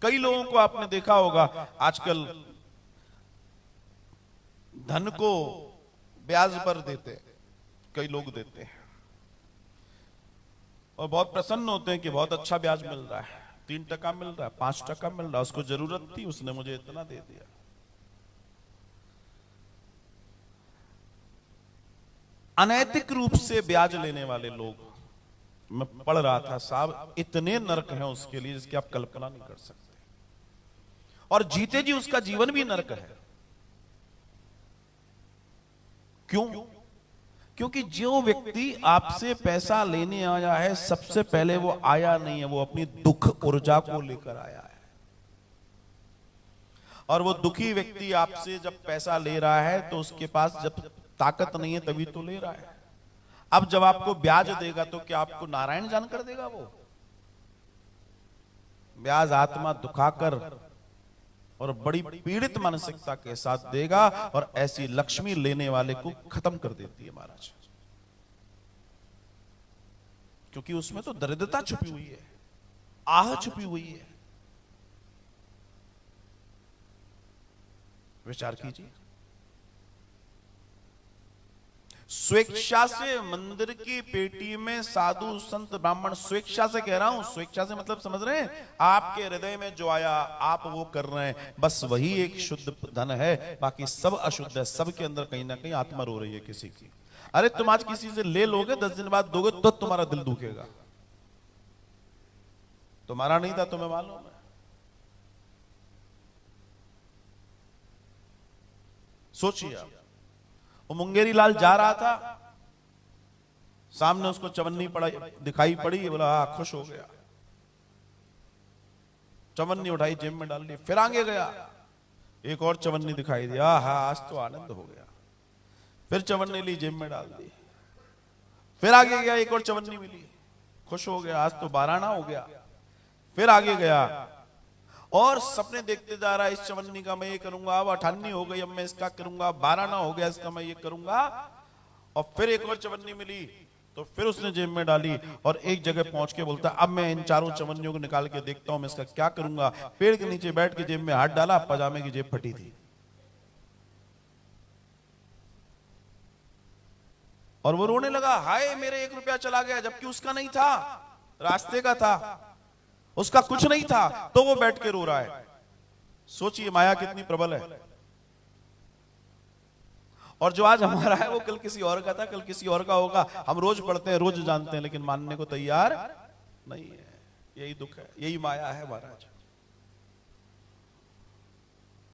कई लोगों को आपने देखा होगा आजकल धन को ब्याज पर देते, कई लोग देते हैं और बहुत प्रसन्न होते हैं कि बहुत अच्छा ब्याज मिल रहा है, 3% मिल रहा है, 5% मिल रहा है, उसको जरूरत थी, उसने मुझे इतना दे दिया। अनैतिक रूप से ब्याज लेने वाले लोग, मैं पढ़ रहा था साहब, इतने नरक हैं उसके लिए जिसकी आप कल्पना नहीं कर सकते, और जीते जी उसका जीवन भी नरक है। क्यों? क्योंकि जो व्यक्ति आपसे पैसा लेने आया है, सबसे पहले वो आया नहीं है, वो अपनी दुख ऊर्जा को लेकर आया है। और वो दुखी व्यक्ति आपसे जब पैसा ले रहा है तो उसके पास जब ताकत नहीं है तभी तो ले रहा है। अब जब आपको ब्याज देगा तो क्या आपको नारायण जानकर देगा? वो ब्याज आत्मा दुखाकर और बड़ी पीड़ित मानसिकता के साथ देगा, और ऐसी लक्ष्मी लेने वाले को खत्म कर देती है महाराज, क्योंकि उसमें तो दरिद्रता छुपी हुई है, आह छुपी हुई है। विचार कीजिए। स्वेच्छा से मंदिर की पेटी में साधु संत ब्राह्मण, स्वेच्छा से कह रहा हूं, स्वेच्छा से मतलब समझ रहे हैं, आपके हृदय में जो आया आप वो कर रहे हैं, बस वही एक शुद्ध धन है, बाकी सब अशुद्ध है। सबके अंदर कहीं ना कहीं आत्मा रो रही है किसी की। अरे तुम आज किसी से ले लोगे, 10 दिन बाद दोगे तो तुम्हारा दिल दुखेगा। तुम्हारा नहीं था, तुम्हें मालूम है। सोचिए आप, वो मुंगेरी लाल जा रहा था, सामने उसको चवन्नी दिखाई पड़ी, बोला हाँ, खुश हो गया, चवन्नी उठाई जेब में डाल ली, फिर आगे गया, एक और चवन्नी दिखाई दी, हाँ आज तो आनंद हो गया, फिर चवन्नी ली जेब में डाल दी, फिर आगे गया, एक और चवन्नी मिली, खुश हो गया, आज तो 12 आना हो गया, फिर आगे गया और सपने देखते जा रहा है, इस चवन्नी का मैं ये करूंगा, अब 98 हो गई, अब मैं इसका करूंगा, 12 आना हो गया, इसका मैं ये करूंगा, और फिर एक और चवन्नी मिली तो फिर उसने जेब में डाली, और एक जगह पहुंच के बोलता अब मैं इन चारों चवन्नियों को निकाल के देखता हूं, मैं इसका क्या करूंगा। पेड़ के नीचे बैठ के जेब में हाथ डाला, पजामे की जेब फटी थी, और वो रोने लगा, हाय मेरे 1 रुपया चला गया, जबकि उसका नहीं था, रास्ते का था, उसका कुछ नहीं था, तो वो बैठ के रो रहा है। सोचिए माया कितनी प्रबल है। और जो आज हमारा है वो कल किसी और का था, कल किसी और का होगा। हम रोज पढ़ते हैं, रोज जानते हैं, लेकिन मानने को तैयार नहीं है। यही दुख है, यही माया है महाराज।